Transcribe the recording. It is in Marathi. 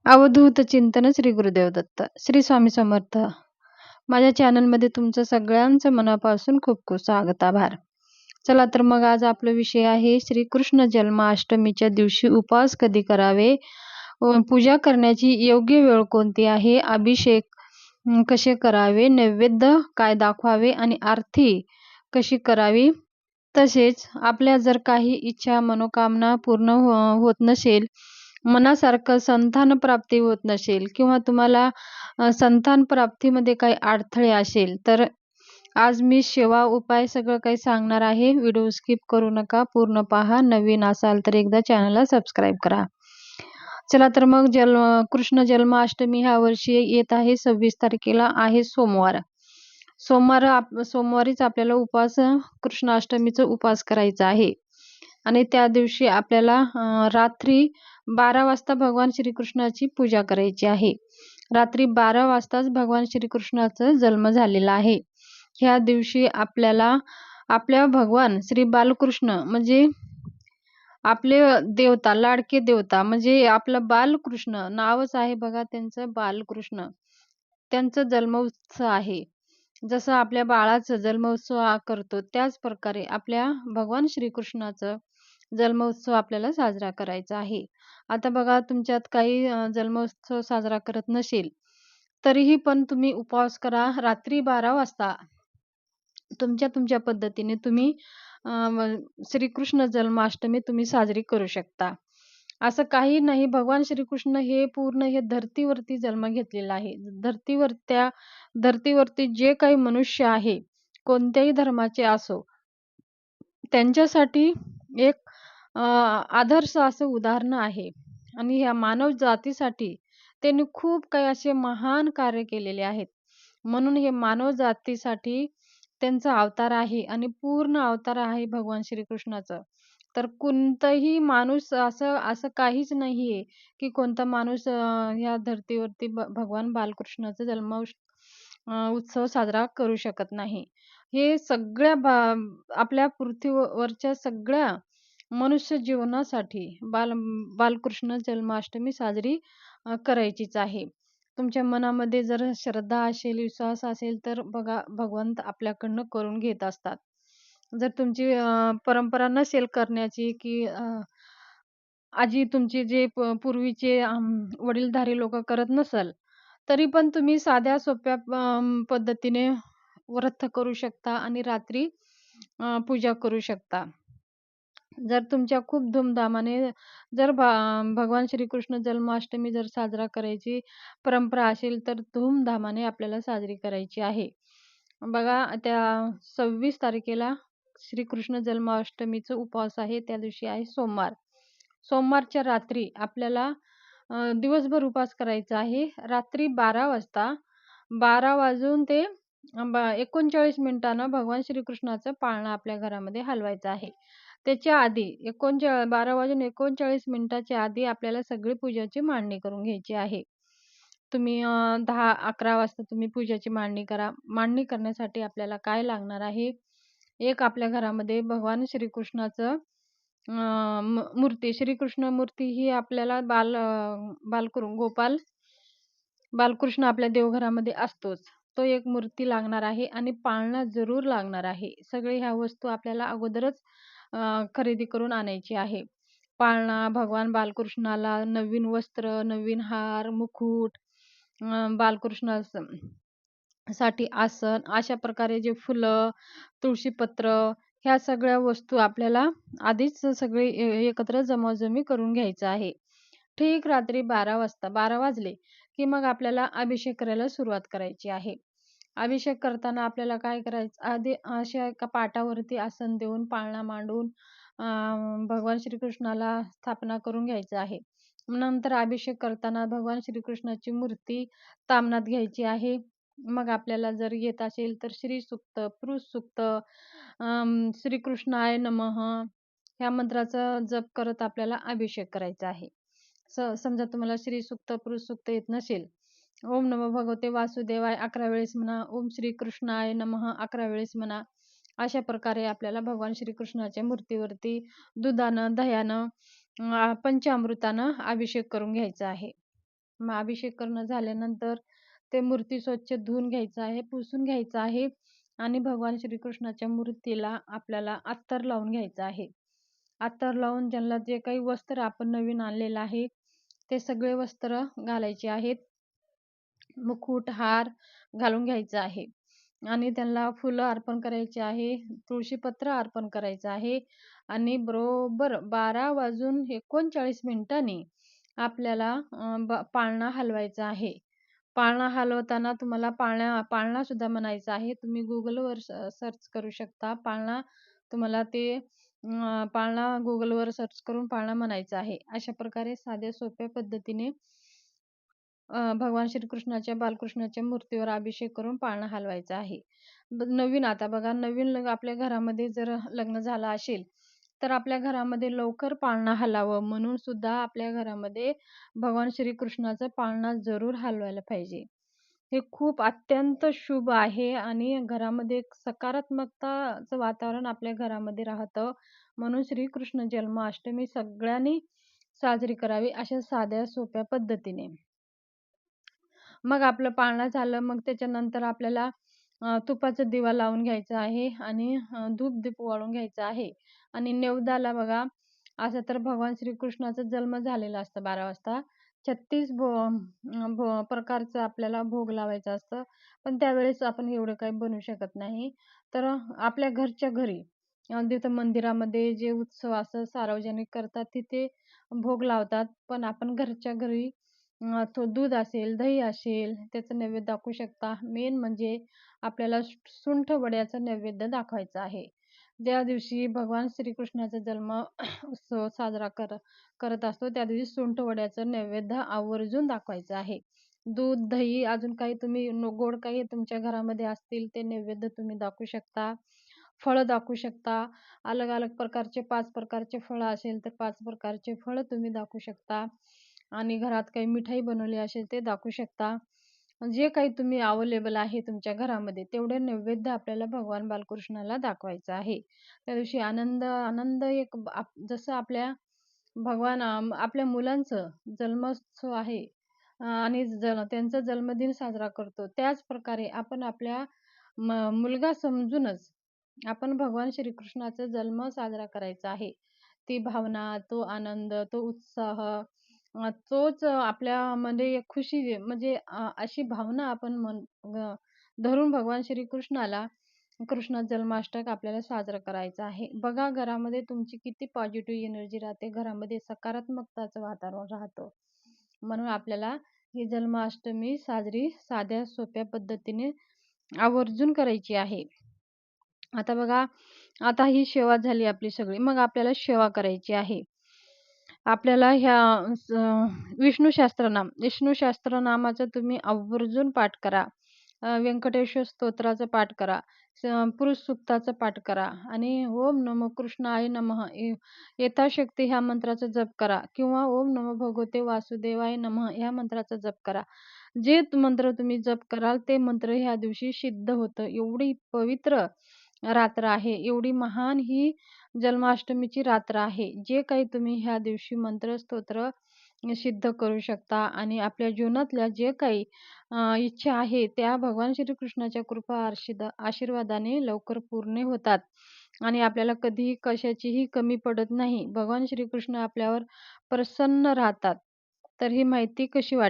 अवधूत चिंतन श्री गुरुदेव दत्त. श्री स्वामी समर्थ. माझ्या चॅनलमध्ये तुमचं सगळ्यांचं मनापासून खूप खूप स्वागत, आभार. चला तर मग आज आपला विषय आहे श्रीकृष्ण जन्माष्टमीच्या दिवशी उपवास कधी करावे, पूजा करण्याची योग्य वेळ कोणती आहे, अभिषेक कसे करावे, नैवेद्य काय दाखवावे आणि आरती कशी करावी. तसेच आपल्या जर काही इच्छा मनोकामना पूर्ण होत नसेल, मनासारखं संतान प्राप्ती होत नसेल किंवा तुम्हाला संतान प्राप्तीमध्ये काही अडथळे असेल, तर आज मी सेवा उपाय सगळं काही सांगणार आहे. व्हिडिओ स्किप करू नका, पूर्ण पहा. नवीन असाल तर एकदा चॅनलला सबस्क्राईब करा. चला तर मग कृष्ण जन्माष्टमी ह्या वर्षी येत आहे 26 तारखेला, आहे सोमवार. सोमवारीच आपल्याला कृष्णाष्टमीचा उपवास करायचा आहे आणि त्या दिवशी आपल्याला रात्री 12 वाजता भगवान श्रीकृष्णाची पूजा करायची आहे. रात्री 12 वाजताच भगवान श्रीकृष्णाचा जन्म झालेला आहे. ह्या दिवशी आपल्याला आपल्या भगवान श्री बालकृष्ण म्हणजे आपले देवता, लाडके देवता म्हणजे आपलं बालकृष्ण नावच आहे बघा त्यांचं, बालकृष्ण. त्यांचा जन्मोत्सव आहे. जसं आपल्या बाळाचा जन्मोत्सव करतो त्याच प्रकारे आपल्या भगवान श्रीकृष्णाचं जन्मोत्सव आपल्याला साजरा करायचा आहे. आता बघा, तुमच्यात काही जन्मोत्सव साजरा करत नसेल तरीही पण तुम्ही उपवास करा. रात्री 12 वाजता तुमच्या पद्धतीने तुम्ही श्रीकृष्ण जन्माष्टमी तुम्ही साजरी करू शकता. असं काही नाही, भगवान श्रीकृष्ण हे पूर्ण हे धर्तीवरती जन्म घेतलेला आहे. धर्तीवरती जे काही मनुष्य आहे, कोणत्याही धर्माचे असो, त्यांच्यासाठी एक आदर्श असं उदाहरण आहे. आणि ह्या मानव जातीसाठी त्यांनी खूप काही असे महान कार्य केलेले आहेत. म्हणून हे मानव जातीसाठी त्यांचा अवतार आहे आणि पूर्ण अवतार आहे भगवान श्रीकृष्णाचं. तर कोणताही माणूस असं काहीच नाहीये की कोणता माणूस ह्या धर्तीवरती भगवान बालकृष्णाचा उत्सव साजरा करू शकत नाही. हे सगळ्या आपल्या पृथ्वीवरच्या सगळ्या मनुष्य जीवनासाठी बालकृष्ण जन्माष्टमी साजरी करायचीच आहे. तुमच्या मनामध्ये जर श्रद्धा असेल, विश्वास असेल, तर बघा भगवंत आपल्याकडनं करून घेत असतात. जर तुमची परंपरा नसेल करण्याची की आजी तुमची जे पूर्वीचे वडीलधारी लोक करत नसल, तरी पण तुम्ही साध्या सोप्या पद्धतीने व्रत करू शकता आणि रात्री पूजा करू शकता. जर तुमच्या खूप धूमधामाने जर भगवान श्रीकृष्ण जन्माष्टमी जर साजरा करायची परंपरा असेल, तर धूमधामाने आपल्याला साजरी करायची आहे. बघा, त्या 26 तारखेला श्रीकृष्ण जन्माष्टमीचा उपवास आहे. त्या दिवशी आहे सोमवार. सोमवारच्या रात्री आपल्याला दिवसभर उपवास करायचा आहे. रात्री 12 वाजता 12 वाजून ते 39 मिनिटानं भगवान श्रीकृष्णाचं पाळणं आपल्या घरामध्ये हलवायचं आहे. त्याच्या आधी 12 वाजून 39 मिनिटाच्या आधी आपल्याला सगळी पूजाची मांडणी करून घ्यायची आहे. तुम्ही 10-11 वाजता तुम्ही पूजाची मांडणी करा. मांडणी करण्यासाठी आपल्याला काय लागणार आहे, एक आपल्या घरामध्ये भगवान श्रीकृष्णाचं मूर्ती, श्रीकृष्ण मूर्ती ही आपल्याला बालकृष्ण आपल्या देवघरामध्ये असतोच. तो एक मूर्ती लागणार आहे आणि पाळणा जरूर लागणार आहे. सगळे ह्या वस्तू आपल्याला अगोदरच खरेदी करून आणायची आहे. पाळणा, भगवान बालकृष्णाला नवीन वस्त्र, नवीन हार, मुकुट, बालकृष्णासाठी आसन, अशा प्रकारे जे फुलं, तुळशीपत्र, ह्या सगळ्या वस्तू आपल्याला आधीच सगळे एकत्र जमाजमी करून घ्यायचं आहे. ठीक रात्री 12 वाजले की मग आपल्याला अभिषेक करायला सुरुवात करायची आहे. अभिषेक करताना आपल्याला काय करायचं, आधी अशा एका पाटावरती आसन देऊन, पाळणा मांडून भगवान श्रीकृष्णाला स्थापना करून घ्यायचं आहे. नंतर अभिषेक करताना भगवान श्रीकृष्णाची मूर्ती तामणात घ्यायची आहे. मग आपल्याला जर येत असेल तर श्री सूक्त, पुरुष सूक्त, श्रीकृष्णाय नमः ह्या मंत्राचा जप करत आपल्याला अभिषेक करायचा आहे. समजा तुम्हाला श्री सूक्त, पुरुष सूक्त येत नसेल, ओम नमो भगवते वासुदेवाय 11 वेळेस म्हणा, ओम श्री कृष्णाय नमः 11 वेळेस म्हणा. अशा प्रकारे आपल्याला भगवान श्रीकृष्णाच्या मूर्तीवरती दुधानं, दह्यानं, पंचामृतानं अभिषेक करून घ्यायचा आहे. मग अभिषेक करणं झाल्यानंतर ते मूर्ती स्वच्छ धुवून घ्यायचं आहे, पुसून घ्यायचं आहे आणि भगवान श्रीकृष्णाच्या मूर्तीला आपल्याला अत्तर लावून घ्यायचं आहे. अत्तर लावून ज्यांना जे काही वस्त्र आपण नवीन आणलेलं आहे, ते सगळे वस्त्र घालायचे आहेत. मुकुट, हार घालून घ्यायचा आहे आणि त्यांना फुलं अर्पण करायची आहे, तुळशीपत्र अर्पण करायचं आहे आणि बरोबर 12 वाजून 39 मिनिटांनी आपल्याला पाळणा हलवायचा आहे. पाळणा हलवताना तुम्हाला पाळणा सुद्धा म्हणायचा आहे. तुम्ही Googleवर सर्च करू शकता. तुम्हाला ते पाळणा Googleवर सर्च करून पाळणा म्हणायचा आहे. अशा प्रकारे साध्या सोप्या पद्धतीने भगवान श्रीकृष्णाच्या, बालकृष्णाच्या मूर्तीवर अभिषेक करून पाळणा हलवायचा आहे. नवीन आता बघा, नवीन आपल्या घरामध्ये जर लग्न झालं असेल, तर आपल्या घरामध्ये लवकर पाळणा हलावं म्हणून सुद्धा आपल्या घरामध्ये भगवान श्रीकृष्णाचा पाळणा जरूर हलवायला पाहिजे. हे खूप अत्यंत शुभ आहे आणि घरामध्ये एक सकारात्मकताचं वातावरण आपल्या घरामध्ये राहतं. म्हणून श्रीकृष्ण जन्माष्टमी सगळ्यांनी साजरी करावी अशा साध्या सोप्या पद्धतीने. मग आपलं पाळणा झालं, मग त्याच्यानंतर आपल्याला तुपाचा दिवा लावून घ्यायचा आहे आणि धूप-दीप वाळून घ्यायचा आहे आणि नैवेद्याला बघा, असं तर भगवान श्रीकृष्णाचा जन्म झालेला असतं 12 वाजता. 36 प्रकारचं आपल्याला भोग लावायचं असतं. पण त्यावेळेस आपण एवढं काही बनवू शकत नाही. तर आपल्या घरच्या घरी तिथं मंदिरामध्ये जे उत्सव असं सार्वजनिक करतात तिथे भोग लावतात. पण आपण घरच्या घरी तो दूध असेल, दही असेल, त्याचं नैवेद्य दाखवू शकता. मेन म्हणजे आपल्याला सुंठ वड्याचा नैवेद्य दाखवायचा आहे. ज्या दिवशी भगवान श्रीकृष्णाचा जन्म उत्सव साजरा करत असतो, त्या दिवशी सुंठ वड्याचं नैवेद्य आवर्जून दाखवायचं आहे. दूध, दही, अजून काही तुम्ही गोड काही तुमच्या घरामध्ये असतील ते नैवेद्य तुम्ही दाखवू शकता. फळं दाखवू शकता. अलग-अलग प्रकारचे 5 प्रकारचे फळं असेल तर 5 प्रकारचे फळं तुम्ही दाखवू शकता आणि घरात काही मिठाई बनवली असेल ते दाखवू शकता. जे काही तुम्ही अवेलेबल आहे तुमच्या घरामध्ये तेवढे नैवेद्य आपल्याला भगवान बालकृष्णाला दाखवायचं आहे. त्या दिवशी आनंद आनंद एक जसं आपल्या मुलांचं जन्मोत्सव आहे आणि त्यांचा जन्मदिन साजरा करतो. त्याच प्रकारे आपण आपल्या मुलगा समजूनच आपण भगवान श्रीकृष्णाचा जन्म साजरा करायचा आहे. ती भावना, तो आनंद, तो उत्साह तोच आपल्यामध्ये एक खुशी म्हणजे अशी भावना आपण धरून भगवान श्रीकृष्णाला कृष्ण जन्माष्टक आपल्याला साजरा करायचा आहे. बघा घरामध्ये तुमची किती पॉझिटिव्ह एनर्जी राहते. घरामध्ये सकारात्मकताचं वातावरण राहतं. म्हणून आपल्याला ही जन्माष्टमी साजरी साध्या सोप्या पद्धतीने आवर्जून करायची आहे. आता बघा, आता ही सेवा झाली आपली सगळी. मग आपल्याला सेवा करायची आहे. आपल्याला विष्णू सहस्त्रनामाचा तुम्ही आवर्जून पाठ करा. व्यंकटेश्वर स्तोत्राचा पाठ करा. पुरुष सूक्ताचा पाठ करा आणि ओम नमो कृष्णाय नमः यथाशक्ती ह्या मंत्राचा जप करा किंवा ओम नमो भगवते वासुदेवाय नमः ह्या मंत्राचा जप करा. जे मंत्र तुम्ही जप कराल ते मंत्र ह्या दिवशी सिद्ध होतं. एवढी पवित्र रात्र आहे, एवढी महान ही जन्माष्टमीची रात्र आहे. जे काही तुम्ही ह्या दिवशी मंत्र स्तोत्र सिद्ध करू शकता आणि आपल्या जीवनातल्या जे काही इच्छा आहे त्या भगवान श्रीकृष्णाच्या कृपा आशीर्वादाने लवकर पूर्ण होतात आणि आपल्याला कधीही कशाचीही कमी पडत नाही. भगवान श्रीकृष्ण आपल्यावर प्रसन्न राहतात. तर ही माहिती कशी वाटली?